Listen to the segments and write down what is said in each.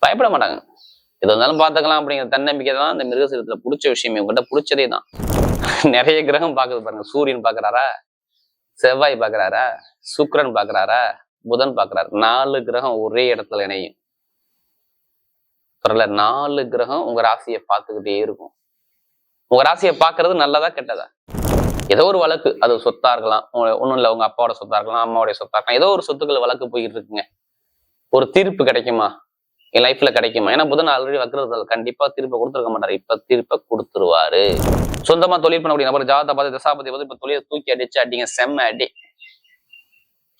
பயப்பட மாட்டாங்க. எது வந்தாலும் பார்த்துக்கலாம் அப்படிங்கிற தன்னம்பிக்கை தான் இந்த மிருகசீரத்துல பிடிச்ச விஷயமே. உங்ககிட்ட பிடிச்சதே தான். நிறைய கிரகம் பார்க்குது பாருங்க. சூரியன் பார்க்கறாரா, செவ்வாய் பார்க்கறாரா, சுக்கிரன் பார்க்கறாரா, புதன் பார்க்கறாரு. 4 கிரகம் ஒரே இடத்துல இணையும். 4 கிரகம் உங்க ராசியை பார்த்துக்கிட்டே இருக்கும். உங்க ராசியை பார்க்கறது நல்லதா கெட்டதா? ஏதோ ஒரு வழக்கு, அது சொத்தா இருக்கலாம், ஒண்ணும் இல்லை உங்க அப்பாவோட சொத்தா இருக்கலாம், அம்மாவோடைய சொத்தா இருக்கலாம், ஏதோ ஒரு சொத்துக்கள் வழக்கு போயிட்டு இருக்குங்க. ஒரு தீர்ப்பு கிடைக்குமா? என் லைஃப்ல கிடைக்குமா? ஏன்னா புதன் ஆல்ரெடி வைக்கிறது கண்டிப்பா தீர்ப்பை கொடுத்துருக்க மாட்டாரு. இப்ப தீர்ப்பை கொடுத்துருவாரு. சொந்தமா தொழில் பண்ணக்கூடிய நபர் ஜாதகத்தை பார்த்து தசாபதி பார்த்து இப்ப தொழிலை தூக்கி அடிச்சு அடிங்க, செம்ம அடி,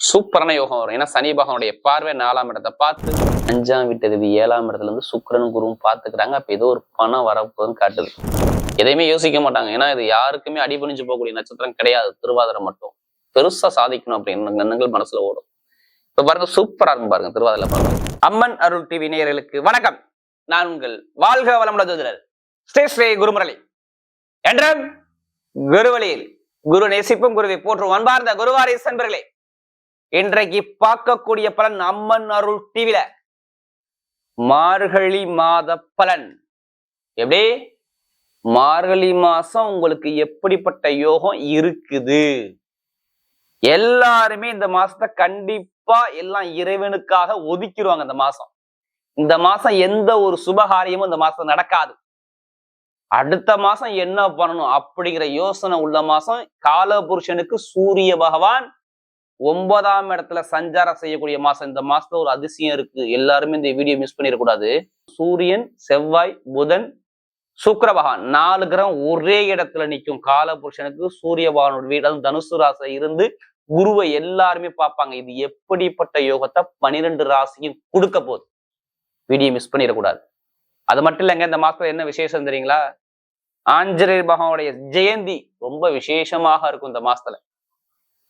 சூப்பரான யோகம் வரும். ஏன்னா சனி பகவானுடைய பார்வை 4ஆம் இடத்தை பார்த்து 5ஆம் வீட்டு 7ஆம் இடத்துல இருந்து சுக்கிரனும் குருவும் பார்த்துக்கிறாங்க. அப்ப ஏதோ ஒரு பணம் வரப்போதுன்னு காட்டுது. எதையுமே யோசிக்க மாட்டாங்க. ஏன்னா இது யாருக்குமே அடிபணிஞ்சு போகக்கூடிய நட்சத்திரம் கிடையாது. திருவாதிரை மட்டும் பெருசா சாதிக்கணும் அப்படின்னு எண்ணங்கள் மனசுல ஓடும். இப்ப பாருங்க, சூப்பரா இருக்கும் பாருங்க திருவாதிரை பாருங்க. அம்மன் அருள் டிவி நேயர்களுக்கு வணக்கம். நான் உங்கள் வாழ்க வளமுள்ள ஜோதிடர் ஸ்ரீ குருமுரளி. என்றும் குருவழியில் குரு நேசிப்பும் குருவை போற்றும் அன்பார்ந்த குருவாரி சென்பர்களே, இன்றைக்கு பார்க்கக்கூடிய பலன் அம்மன் அருள் டிவில மார்கழி மாத பலன். எப்படி மார்கழி மாசம் உங்களுக்கு எப்படிப்பட்ட யோகம் இருக்குது? எல்லாருமே இந்த மாசத்தை கண்டிப்பா எல்லாம் இறைவனுக்காக ஒதுக்கிடுவாங்க. இந்த மாசம் எந்த ஒரு சுபகாரியமும் இந்த மாசம் நடக்காது. அடுத்த மாசம் என்ன பண்ணணும் அப்படிங்கிற யோசனை உள்ள மாசம். கால புருஷனுக்கு சூரிய பகவான் 9ஆம் இடத்துல சஞ்சாரம் செய்யக்கூடிய மாசம். இந்த மாசத்துல ஒரு அதிசயம் இருக்கு, எல்லாருமே இந்த வீடியோ மிஸ் பண்ணிடக்கூடாது. சூரியன், செவ்வாய், புதன், சுக்கிர பகவான் 4 கிரகம் ஒரே இடத்துல நிற்கும். கால புருஷனுக்கு சூரிய பகவானோட வீடு, அதுவும் தனுசு ராசி இருந்து குருவை எல்லாருமே பார்ப்பாங்க. இது எப்படிப்பட்ட யோகத்தை 12 ராசியும் கொடுக்க போகுது. வீடியோ மிஸ் பண்ணிடக்கூடாது. அது மட்டும் இல்லைங்க, இந்த மாசத்துல என்ன விசேஷம் தெரியுங்களா? ஆஞ்சநேயர் பகவானுடைய ஜெயந்தி ரொம்ப விசேஷமாக இருக்கும் இந்த மாசத்துல.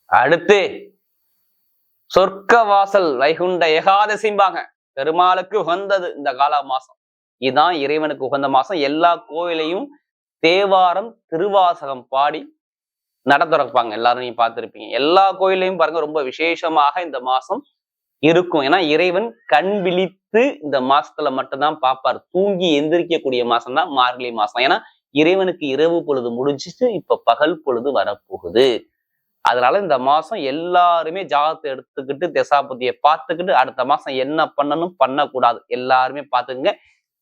அடுத்து சொர்க்க வாசல் வைகுண்ட ஏகாதசிம்பாங்க, பெருமாளுக்கு உகந்தது இந்த கால மாசம். இதுதான் இறைவனுக்கு உகந்த மாசம். எல்லா கோயிலையும் தேவாரம் திருவாசகம் பாடி நட திறப்பாங்க. எல்லாரும் நீங்க பார்த்திருப்பீங்க. எல்லா கோயிலையும் பாருங்க ரொம்ப விசேஷமாக இந்த மாசம் இருக்கும். ஏன்னா இறைவன் கண் விழித்து இந்த மாசத்துல மட்டும்தான் பார்ப்பார். தூங்கி எந்திரிக்கக்கூடிய மாசம் தான் மார்கழி மாசம். ஏன்னா இறைவனுக்கு இரவு பொழுது முடிஞ்சிட்டு இப்ப பகல் பொழுது வரப்போகுது. அதனால இந்த மாசம் எல்லாருமே ஜாதகத்தை எடுத்துக்கிட்டு தசாபதியை பார்த்துக்கிட்டு அடுத்த மாசம் என்ன பண்ணணும் பண்ணக்கூடாது எல்லாருமே பார்த்துக்குங்க.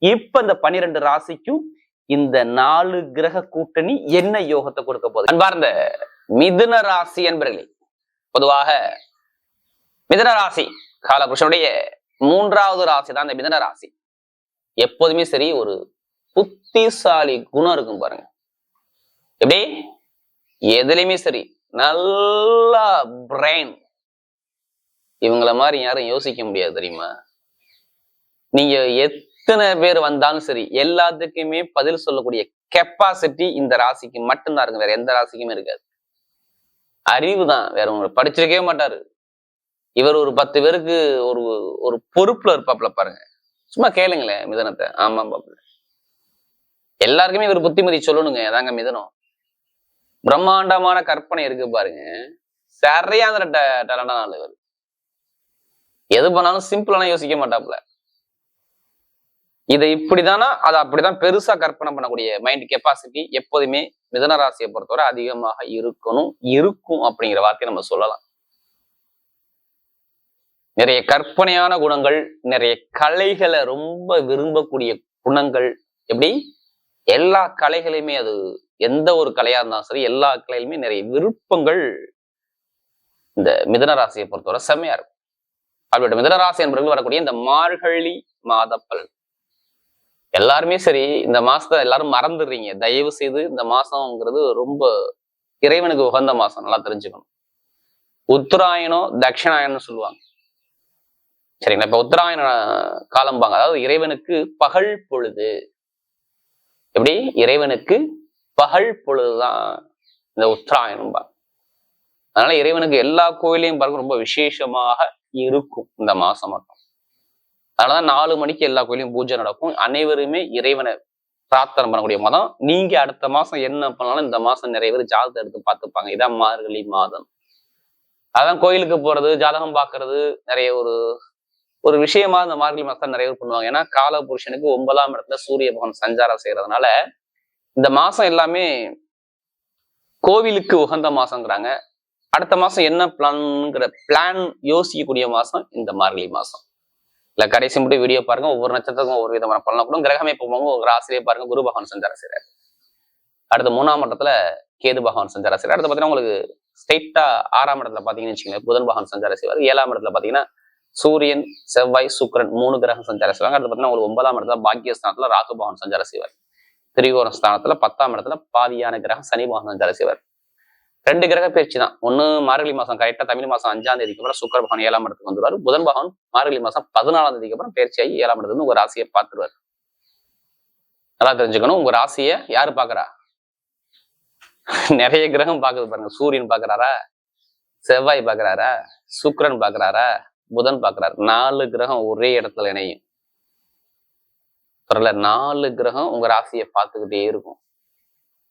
இப்ப இந்த 12 ராசிக்கும் இந்த 4 கிரக கூட்டணி என்ன யோகத்தை கொடுக்க போகுது? அன்பார்ந்த மிதுன ராசி என்பர்களே, பொதுவாக மிதுன ராசி காலபுருஷனுடைய 3வது ராசி தான் இந்த மிதுன ராசி. எப்போதுமே சரி ஒரு புத்திசாலி குணம் இருக்கும் பாருங்க. எப்படி எதுலையுமே சரி நல்லா பிரெயின். இவங்கள மாதிரி யாரும் யோசிக்க முடியாது தெரியுமா? நீங்க எத்தனை பேர் வந்தாலும் சரி எல்லாத்துக்குமே பதில் சொல்லக்கூடிய கெப்பாசிட்டி இந்த ராசிக்கு மட்டும்தான் இருக்கு. வேற எந்த ராசிக்குமே இருக்காது. அறிவு தான், வேற உங்களுக்கு படிச்சிருக்கவே மாட்டாரு. இவர் ஒரு 10 பேருக்கு ஒரு ஒரு பொறுப்புல இருப்பாப்ல பாருங்க. சும்மா கேளுங்களேன் மிதனத்தை. ஆமா பாப்புல எல்லாருக்குமே இவர் புத்திமதி சொல்லணுங்க. அதாங்க மிதனம். பிரம்மாண்டமான கற்பனை இருக்கு பாருங்க. சரியான டேலண்டான ஆளு இவர். எது பண்ணாலும் சிம்பிளான யோசிக்க மாட்டாப்புல. இதை இப்படிதானா அதை அப்படிதான் பெருசா கற்பனை பண்ணக்கூடிய மைண்ட் கெப்பாசிட்டி எப்போதுமே மிதுன ராசியை பொறுத்தவரை அதிகமாக இருக்கும் அப்படிங்கிற வார்த்தையை நம்ம சொல்லலாம். நிறைய கற்பனையான குணங்கள், நிறைய கலைகளை ரொம்ப விரும்பக்கூடிய குணங்கள். எப்படி எல்லா கலைகளையுமே, அது எந்த ஒரு கலையா இருந்தாலும் சரி எல்லா கலையிலுமே நிறைய விருப்பங்கள் இந்த மிதுன ராசியை பொறுத்தவரை செம்மையா இருக்கும். அப்படிப்பட்ட மிதுன ராசி என்பவர்கள் வரக்கூடிய இந்த மார்கழி மாத பலன் எல்லாருமே சரி இந்த மாசத்தை எல்லாரும் மறந்துடுறீங்க. தயவு செய்து இந்த மாசம்ங்கிறது ரொம்ப இறைவனுக்கு உகந்த மாசம், நல்லா தெரிஞ்சுக்கணும். உத்தராயணம் தட்சிணாயணம்னு சொல்லுவாங்க சரிங்களா? இப்ப உத்தராயண காலம்பாங்க, அதாவது இறைவனுக்கு பகல் பொழுது. எப்படி இறைவனுக்கு பகல் பொழுதுதான் இந்த உத்தராயணம் பாங்க. அதனால இறைவனுக்கு எல்லா கோயிலையும் பாருங்க ரொம்ப விசேஷமாக இருக்கும் இந்த மாசம் மட்டும். அதனாலதான் 4 மணிக்கு எல்லா கோயிலையும் பூஜை நடக்கும். அனைவருமே இறைவனை பிரார்த்தனை பண்ணக்கூடிய மாதம். நீங்க அடுத்த மாசம் என்ன பண்ணாலும் இந்த மாசம் நிறைய பேர் ஜாதகத்தை எடுத்து பார்த்துப்பாங்க. இதான் மார்கழி மாதம். அதான் கோயிலுக்கு போறது, ஜாதகம் பார்க்கறது, நிறைய ஒரு ஒரு விஷயமா இந்த மார்கழி மாசம் நிறைய பேர் பண்ணுவாங்க. ஏன்னா கால புருஷனுக்கு 9ஆம் இடத்துல சூரிய பகவான் சஞ்சாரம் செய்யறதுனால இந்த மாசம் எல்லாமே கோவிலுக்கு உகந்த மாசங்கிறாங்க. அடுத்த மாசம் என்ன பிளான் யோசிக்கக்கூடிய மாசம் இந்த மார்கழி மாசம். இல்ல கடைசி மட்டும் வீடியோ பாருங்க. ஒவ்வொரு நட்சத்திரத்துக்கும் ஒவ்வொரு விதமான பலனா கூட கிரகமே போவாங்க. ஒரு ஆசிரியர் பாருங்க, குரு பகவான் சஞ்சாரம் செய்யறாரு. அடுத்த 3ஆம் இடத்துல கேது பகவான் சஞ்சாரம் செய்யறாரு. அடுத்து பாத்தீங்கன்னா உங்களுக்கு ஸ்ட்ரெயிட்டா 6ஆம் இடத்துல பாத்தீங்கன்னு வச்சுக்கோங்க, புதன் பகவான் சஞ்சாரம் செய்வார். 7ஆம் இடத்துல பாத்தீங்கன்னா சூரியன், செவ்வாய், சுக்கிரன் 3 கிரகம் சஞ்சாரம் செய்வாங்க. அடுத்து பாத்தீங்கன்னா உங்களுக்கு 9ஆம் இடத்துல பாக்கியஸ்தானத்துல ராகு பகவான் சஞ்சாரம் செய்வார். திரிகோண ஸ்தானத்துல 10ஆம் இடத்துல பாதியான கிரகம் சனி பகவான் சஞ்சாரம் செய்வார். 2 கிரக பயிற்சி தான். ஒண்ணு மார்கழி மாசம் கரெக்டா தமிழ் மாசம் 5ஆம் தேதிக்கு அப்புறம் சுக்கிர பகவான் 7ஆம் இடத்துக்கு வந்துருவாரு. புதன் பகவான் மார்கழி மாசம் 14ஆம் தேதிக்கு அப்புறம் பயிற்சியாகி 7ஆம் இடத்துல உங்க ராசியை பார்த்துருவாரு. நல்லா தெரிஞ்சுக்கணும், உங்க ராசியை யாரு பாக்குறா? நிறைய கிரகம் பாக்குது பாருங்க. சூரியன் பாக்குறாரா, செவ்வாய் பாக்குறாரா, சுக்கிரன் பாக்குறாரா, புதன் பாக்குறாரு. 4 கிரகம் ஒரே இடத்துல இணையும். 4 கிரகம் உங்க ராசியை பார்த்துக்கிட்டே இருக்கும்.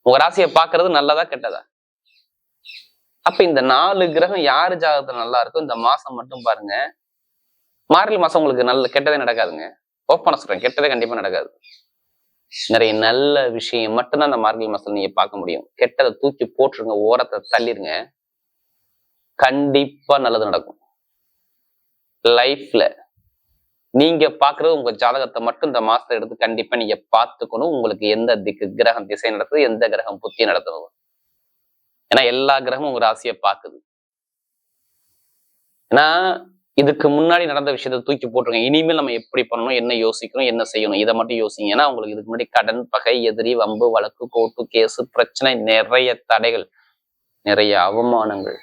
உங்க ராசியை பாக்குறது நல்லதா கெட்டதா? அப்ப இந்த 4 கிரகம் யாரு ஜாதகத்துல நல்லா இருக்கும் இந்த மாசம் மட்டும் பாருங்க. மார்கழி மாசம் உங்களுக்கு நல்ல கெட்டதே நடக்காதுங்க. ஓப்பனா சொல்றேன், கெட்டதே கண்டிப்பா நடக்காது. நிறைய நல்ல விஷயம் மட்டும்தான் இந்த மார்கழி மாசத்துல நீங்க பார்க்க முடியும். கெட்டதை தூக்கி போட்டுருங்க, ஓரத்தை தள்ளிருங்க, கண்டிப்பா நல்லது நடக்கும். லைஃப்ல நீங்க பாக்குறது உங்க ஜாதகத்தை மட்டும் இந்த மாசத்தை எடுத்து கண்டிப்பா நீங்க பார்த்துக்கணும். உங்களுக்கு எந்த கிரகம் திசை நடத்துது, எந்த கிரகம் புத்தி நடத்துது. ஏன்னா எல்லா கிரகமும் உங்க ராசியை பாக்குது. ஏன்னா இதுக்கு முன்னாடி நடந்த விஷயத்த தூக்கி போட்டுருங்க. இனிமேல் நம்ம எப்படி பண்ணணும், என்ன யோசிக்கணும், என்ன செய்யணும், இதை மட்டும் யோசிங்க. ஏன்னா உங்களுக்கு இதுக்கு முன்னாடி கடன், பகை, எதிரி, வம்பு, வழக்கு, கோர்ட்டு, கேசு, பிரச்சனை, நிறைய தடைகள், நிறைய அவமானங்கள்,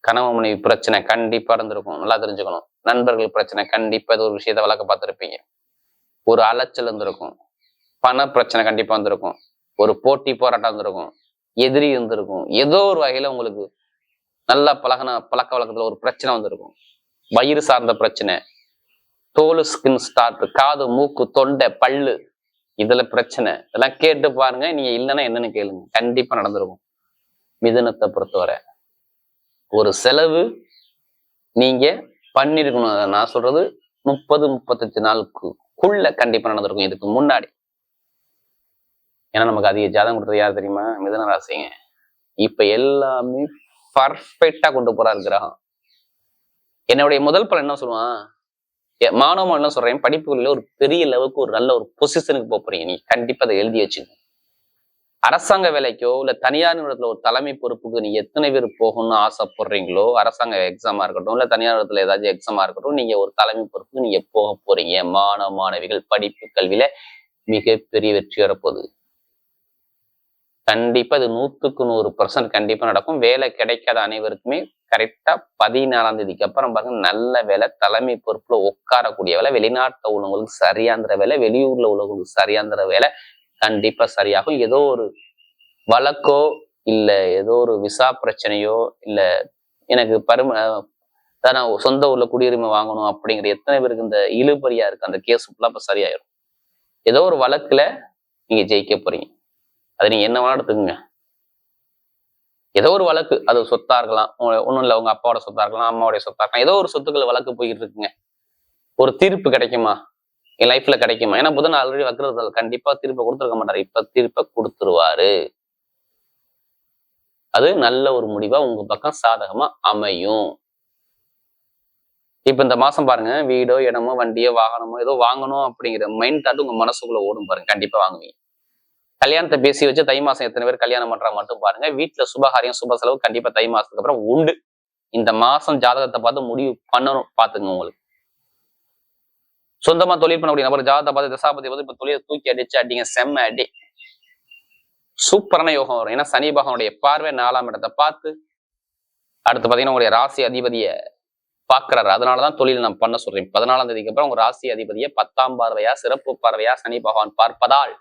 கணவன் மனைவி பிரச்சனை கண்டிப்பா இருந்திருக்கும். நல்லா தெரிஞ்சுக்கணும். நண்பர்கள் பிரச்சனை கண்டிப்பா ஏதோ ஒரு விஷயத்த வழக்க பார்த்துருப்பீங்க. ஒரு அலைச்சல் இருந்திருக்கும். பண பிரச்சனை கண்டிப்பா இருந்திருக்கும். ஒரு போட்டி போராட்டம் இருந்திருக்கும். எதிரி இருந்திருக்கும். ஏதோ ஒரு வகையில உங்களுக்கு நல்லா பழக்க வழக்கத்துல ஒரு பிரச்சனை வந்திருக்கும். வயிறு சார்ந்த பிரச்சனை, தோல், ஸ்கின் ஸ்டார்ட், காது, மூக்கு, தொண்டை, பல்லு, இதுல பிரச்சனை. இதெல்லாம் கேட்டு பாருங்க. நீங்க இல்லைன்னா என்னன்னு கேளுங்க, கண்டிப்பா நடந்திருக்கும். மிதுனத்தை பொறுத்தவரை ஒரு செலவு நீங்க பண்ணிருக்கணும். நான் சொல்றது 30-35 நாளுக்குள்ள கண்டிப்பா நடந்திருக்கும் இதுக்கு முன்னாடி. ஏன்னா நமக்கு அதிக ஜாதகம் கொடுத்தது யார் தெரியுமா? மிதுன ராசிங்க. இப்ப எல்லாமே பர்ஃபெக்டா கொண்டு போறாரு கிரகம். என்னுடைய முதல் பலன் என்ன சொல்லுவான், மாணவன் என்ன சொல்றேன், படிப்புகளில் ஒரு பெரிய லெவலுக்கு ஒரு நல்ல ஒரு பொசிஷனுக்கு போறீங்க. நீ கண்டிப்பா அதை எழுதி வச்சுங்க. அரசாங்க வேலைக்கோ இல்ல தனியார் நிறுவனத்துல ஒரு தலைமை பொறுப்புக்கு நீங்க எத்தனை பேர் போகணும்னு ஆசைப்படுறீங்களோ, அரசாங்க எக்ஸாமா இருக்கட்டும் இல்ல தனியார் நிறுவனத்துல ஏதாச்சும் எக்ஸாமா இருக்கட்டும், நீங்க ஒரு தலைமை பொறுப்புக்கு நீங்க போக போறீங்க. மாணவ மாணவிகள் படிப்பு கல்வியில மிகப்பெரிய வெற்றி வரப்போகுது. கண்டிப்பா இது 100% கண்டிப்பா நடக்கும். வேலை கிடைக்காத அனைவருக்குமே கரெக்டா 14ஆம் தேதிக்கு அப்புறம் பாருங்க நல்ல வேலை, தலைமை பொறுப்புல உட்காரக்கூடிய வேலை, வெளிநாட்டுல உள்ளவங்களுக்கு சரியாந்திர வேலை, வெளியூர்ல உள்ளவங்களுக்கு சரியாந்திர வேலை கண்டிப்பா சரியாகும். ஏதோ ஒரு வழக்கோ இல்ல ஏதோ ஒரு விசா பிரச்சனையோ இல்ல எனக்கு நான் சொந்த ஊர்ல குடியுரிமை வாங்கணும் அப்படிங்கிற எத்தனை பேருக்கு இந்த இழுபறியா இருக்கு, அந்த கேஸ் ஃபுல்லா இப்ப சரியாயிரும். ஏதோ ஒரு வழக்குல நீங்க ஜெயிக்க போறீங்க. அதை நீங்க என்ன வேணா எடுத்துக்கோங்க. ஏதோ ஒரு வழக்கு, அது சொத்தா இருக்கலாம், ஒண்ணும் இல்லை உங்க அப்பாவோட சொத்தா இருக்கலாம், அம்மாவோடைய சொத்தா இருக்கலாம், ஏதோ ஒரு சொத்துக்கள் வழக்கு போயிட்டு இருக்குங்க. ஒரு தீர்ப்பு கிடைக்குமா என் லைஃப்ல கிடைக்குமா? ஏன்னா புதன் ஆல்ரெடி வக்ரத்தில் கண்டிப்பா தீர்ப்பை கொடுத்துருக்க மாட்டாரு. இப்ப தீர்ப்பை கொடுத்துருவாரு. அது நல்ல ஒரு முடிவா உங்க பக்கம் சாதகமா அமையும். இப்ப இந்த மாசம் பாருங்க, வீடோ இடமோ வண்டியோ வாகனமோ ஏதோ வாங்கணும் அப்படிங்கிற மைண்ட் தாட் உங்க மனசுக்குள்ள ஓடும் பாருங்க, கண்டிப்பா வாங்குவீங்க. கல்யாணத்தை பேசி வச்சு தை மாசம் எத்தனை பேர் கல்யாணம் பண்றா மட்டும் பாருங்க. வீட்டுல சுபகாரியம் சுப செலவு கண்டிப்பா தை மாசத்துக்கு அப்புறம் உண்டு. இந்த மாசம் ஜாதகத்தை பார்த்து முடிவு பண்ணணும், பாத்துங்க. உங்களுக்கு சொந்தமா தொழில் பண்ணக்கூடிய நபர் ஜாதகத்தை பார்த்து தசாபதி பார்த்து இப்ப தொழிலை தூக்கி அடிச்சு அடிங்க, செம்ம அடி, சூப்பரான யோகம் வரும். ஏன்னா சனி பகவானுடைய பார்வை 4ஆம் இடத்தை பார்த்து அடுத்து பாத்தீங்கன்னா உங்களுடைய ராசி அதிபதியை பாக்குறாரு. அதனாலதான் தொழில் நான் பண்ண சொல்றேன். 14ஆம் தேதிக்கு அப்புறம் உங்க ராசி அதிபதியை 10ஆம் பார்வையா சிறப்பு பார்வையா சனி பகவான் பார்ப்பதால்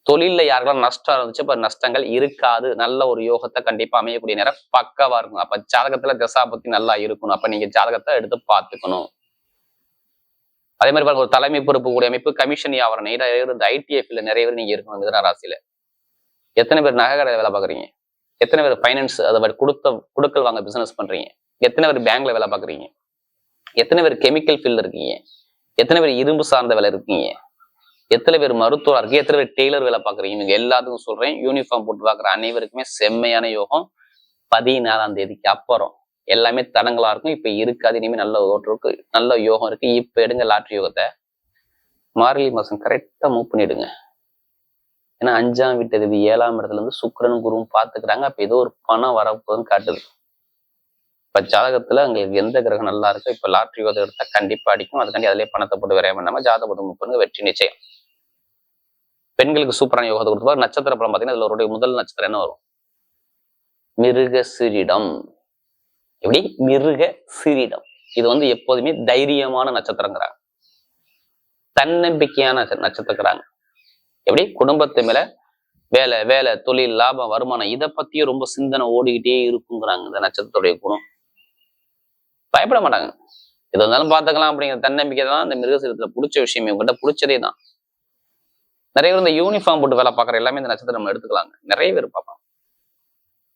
தொழில யாருக்கெல்லாம் நஷ்டம் இருந்துச்சு இப்ப நஷ்டங்கள் இருக்காது. நல்ல ஒரு யோகத்தை கண்டிப்பா அமையக்கூடிய நேரம் பக்காவா இருக்கும். அப்ப ஜாதகத்துல தசாபத்தி நல்லா இருக்கணும். அப்ப நீங்க ஜாதகத்தை எடுத்து பார்த்துக்கணும். அதே மாதிரி பாருங்க, ஒரு தலைமை பொறுப்பு கூடிய அமைப்பு, கமிஷன் வியாபாரம், இந்த ஐடிஎஃப்ல நிறைய பேர் நீங்க இருக்கணும். மிதுன ராசியில எத்தனை பேர் நகை கடை வேலை பாக்குறீங்க, எத்தனை பேர் பைனான்ஸ் அதை கொடுக்கல் வாங்க பிசினஸ் பண்றீங்க, எத்தனை பேர் பேங்க்ல வேலை பாக்குறீங்க, எத்தனை பேர் கெமிக்கல் ஃபீல்டு இருக்கீங்க, எத்தனை பேர் இரும்பு சார்ந்த வேலை இருக்கீங்க, எத்தனை பேர் மருத்துவரா இருக்கு, எத்தனை பேர் டெய்லர் வேலை பாக்குறீங்க, நீங்க எல்லாத்துக்கும் சொல்றேன். யூனிஃபார்ம் போட்டு பாக்குற அனைவருக்குமே செம்மையான யோகம் 14ஆம் தேதிக்கு அப்புறம் எல்லாமே தடங்களா இருக்கும். இப்ப இருக்காது, இனிமே நல்ல ஓட்டு நல்ல யோகம் இருக்கு. இப்ப எடுங்க லாட்ரி யோகத்தை. மார்கழி மாசம் கரெக்டா மூவ் பண்ணிடுங்க. ஏன்னா 5ஆம் வீட்டு 7ஆம் இடத்துல இருந்து சுக்கிரனும் குருவும் பாத்துக்கிறாங்க. அப்ப ஏதோ ஒரு பணம் வரப்போதுன்னு காட்டுது. இப்ப ஜாதகத்துல உங்களுக்கு எந்த கிரகம் நல்லா இருக்கு, இப்ப லாட்ரி யோகத்தை எடுத்தா கண்டிப்பா அடிக்கும். அதுக்காண்டி அதிலே பணத்தை போட்டு விரையம் பண்ணாம ஜாதகம் பண்ணுங்க, வெற்றி நிச்சயம். பெண்களுக்கு சூப்பரான யோகத்தை கொடுத்துருப்பாரு. நட்சத்திர படம் பாத்தீங்கன்னா இதுல ஒரு முதல் நட்சத்திரம் என்ன வரும்? மிருகசீரிடம். எப்படி? மிருகசீரிடம். இது எப்போதுமே தைரியமான நட்சத்திரங்கிறாங்க, தன்னம்பிக்கையான நட்சத்திரங்கிறாங்க. எப்படி? குடும்பத்து மேல வேலை, வேலை, தொழில், லாபம், வருமானம் இதை பத்தியும் ரொம்ப சிந்தனை ஓடிக்கிட்டே இருக்குங்கிறாங்க இந்த நட்சத்திரத்துடைய குணம். பயப்பட மாட்டாங்க, எது இருந்தாலும் பாத்துக்கலாம் அப்படிங்கிற தன்னம்பிக்கை தான் இந்த மிருகசீரத்துல பிடிச்ச விஷயமே. உங்ககிட்ட பிடிச்சதே தான். நிறைய பேர் இந்த யூனிஃபார்ம் போட்டு வேலை பார்க்குற எல்லாமே இந்த நட்சத்திரம் நம்ம எடுத்துக்கலாங்க. நிறைய பேர் பார்ப்பாங்க.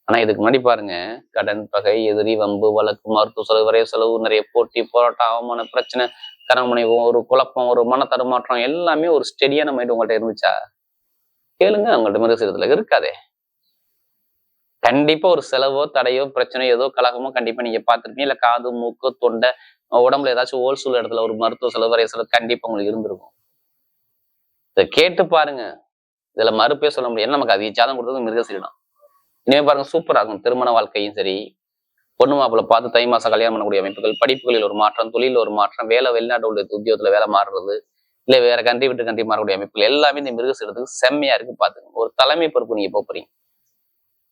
ஆனா இதுக்கு முன்னாடி பாருங்க, கடன், பகை, எதிரி, வம்பு, வழக்கு, மருத்துவ செலவு, வரைய செலவு, நிறைய போட்டி, போராட்டம், அவமான பிரச்சனை, கணவனை ஒரு குழப்பம், ஒரு மன தடுமாற்றம், எல்லாமே ஒரு ஸ்டெடியான மைண்ட் உங்கள்கிட்ட இருந்துச்சா? கேளுங்க, உங்கள்ட்ட மிருகசீரத்துல இருக்காதே. கண்டிப்பா ஒரு செலவோ, தடையோ, பிரச்சனையோ, ஏதோ கலகமோ கண்டிப்பா நீங்க பார்த்துருப்பீங்க. இல்ல காது, மூக்கு, தொண்டை, உடம்புல ஏதாச்சும் ஹோல்சூல் இடத்துல ஒரு மருத்துவ செலவு, வரைய செலவு கண்டிப்பா உங்களுக்கு இருந்திருக்கும். இதை கேட்டு பாருங்க, இதுல மறுப்பே சொல்ல முடியாது. நமக்கு அதிக ஜாதகம் கொடுத்தது மிருகசீரிடம். இனிமே பாருங்க, சூப்பரா இருக்கும். திருமண வாழ்க்கையும் சரி, பொண்ணு மாப்பிள்ள பார்த்து தை மாசம் கல்யாணம் பண்ணக்கூடிய அமைப்புகள், படிப்புகளில் ஒரு மாற்றம், தொழில் ஒரு மாற்றம், வேலை, வெளிநாட்டு உள்ள உத்தியோகத்துல வேலை மாறுறது, இல்ல வேற கண்ட்ரி விட்டு கண்ட்ரி மாறக்கூடிய அமைப்புகள் எல்லாமே இந்த மிருகசீரத்துக்கு செம்மையா இருக்கு. பாத்துங்க, ஒரு தலைமை பொறுப்பு நீங்க போறீங்க,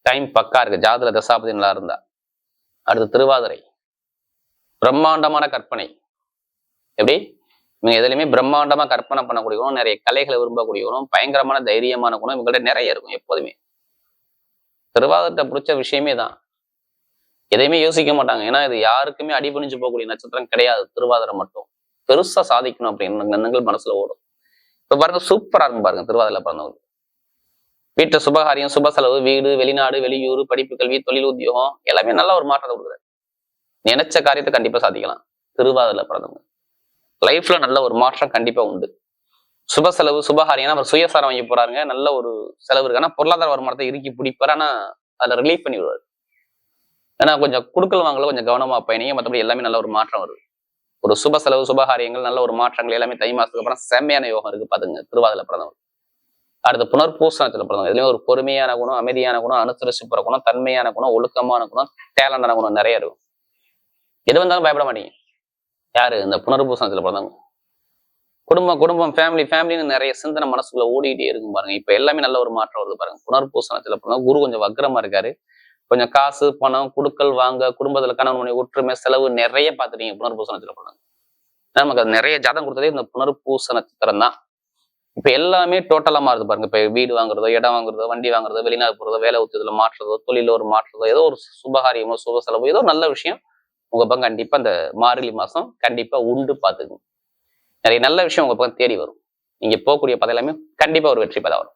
டைம் பக்கா இருக்கு. ஜாதக தசாபதி நல்லா இருந்தா. அடுத்து திருவாதிரை, பிரம்மாண்டமான கற்பனை. எப்படி? இவங்க எதுலையுமே பிரம்மாண்டமா கற்பனை பண்ணக்கூடிய குணம், நிறைய கலைகளை விரும்பக்கூடிய குணம், பயங்கரமான தைரியமான குணம் இவங்கள்ட்ட நிறைய இருக்கும் எப்போதுமே. திருவாதிரத்தை பிடிச்ச விஷயமே தான், எதையுமே யோசிக்க மாட்டாங்க. ஏன்னா இது யாருக்குமே அடிபணிஞ்சு போகக்கூடிய நட்சத்திரம் கிடையாது. திருவாதிரை மட்டும் பெருசா சாதிக்கணும் அப்படின்னு எண்ணங்கள் மனசுல ஓடும். இப்ப பாருங்க, சூப்பரா இருக்கும் பாருங்க திருவாதிரை பிறந்தவங்க. வீட்டு சுபகாரியம், சுப செலவு, வீடு, வெளிநாடு, வெளியூர், படிப்பு, கல்வி, தொழில், உத்தியோகம் எல்லாமே நல்ல ஒரு மாற்றத்தை கொடுக்குறாரு. நினைச்ச காரியத்தை கண்டிப்பா சாதிக்கலாம். திருவாதிரை பிறந்தவங்க லைஃப்ல நல்ல ஒரு மாற்றம் கண்டிப்பா உண்டு. சுப செலவு, சுபகாரியம், அவர் சுயசாரம் வாங்கி போறாருங்க, நல்ல ஒரு செலவு இருக்கு. ஆனா பொருளாதார வருமானத்தை இறுக்கி பிடிப்பாரு, ஆனா அதுல ரிலீஃப் பண்ணி விடுவாரு. ஏன்னா கொஞ்சம் குடுக்கல் வாங்கல கொஞ்சம் கவனமா பயணிங்க, மற்றபடி எல்லாமே நல்ல ஒரு மாற்றம் வருது. ஒரு சுப செலவு, சுபகாரியங்கள், நல்ல ஒரு மாற்றங்கள் எல்லாமே தை மாசத்துக்கு அப்புறம் செம்மையான யோகம் இருக்கு பாத்துங்க திருவாதிரை பிறந்தவங்க. அடுத்த புனர்பூசணத்துல பிறந்தவங்க, இதுலயும் ஒரு பொறுமையான குணம், அமைதியான குணம், அனுசரிச்சு போற குணம், தன்மையான குணம், ஒழுக்கமான குணம், டேலண்டான குணம் நிறைய இருக்கும். எது வந்தாலும் பயப்பட மாட்டீங்க. யாரு? இந்த புனர்பூசணத்துல பிறந்தவங்க. குடும்பம், ஃபேமிலின்னு நிறைய சிந்தனை மனசுக்குள்ள ஓடிக்கிட்டே இருக்கும் பாருங்க. இப்ப எல்லாமே நல்ல ஒரு மாற்றம் வருது பாருங்க. புனர்பூசணத்துல பிறந்தவங்க. குரு கொஞ்சம் வக்ரமா இருக்காரு. கொஞ்சம் காசு, பணம், குடுக்கல் வாங்க, குடும்பத்துல கணவன் மனைவி ஒற்றுமை, செலவு நிறைய பார்த்துட்டீங்க புனர்பூசணத்துல பிறந்தவங்க. நமக்கு அது நிறைய ஜாதகம் கொடுத்ததே இந்த புனர்பூச நட்சத்திரம் தான். இப்ப எல்லாமே டோட்டலா மாறுது பாருங்க. இப்ப வீடு வாங்குறதோ, இடம் வாங்குறதோ, வண்டி வாங்குறதோ, வெளிநாடு போறதோ, வேலை உத்தியத்துல மாற்றுறதோ, தொழில ஒரு மாற்றுறதோ, ஏதோ ஒரு சுபகாரியமோ, சுப செலவோ, ஏதோ நல்ல விஷயம் உங்க பக்கம் கண்டிப்பா இந்த மார்கழி மாசம் கண்டிப்பா உண்டு. பாத்துக்குங்க, நிறைய நல்ல விஷயம் உங்க பக்கம் தேடி வரும். நீங்க போகக்கூடிய பதவி எல்லாமே கண்டிப்பா ஒரு வெற்றி பெற வரும்.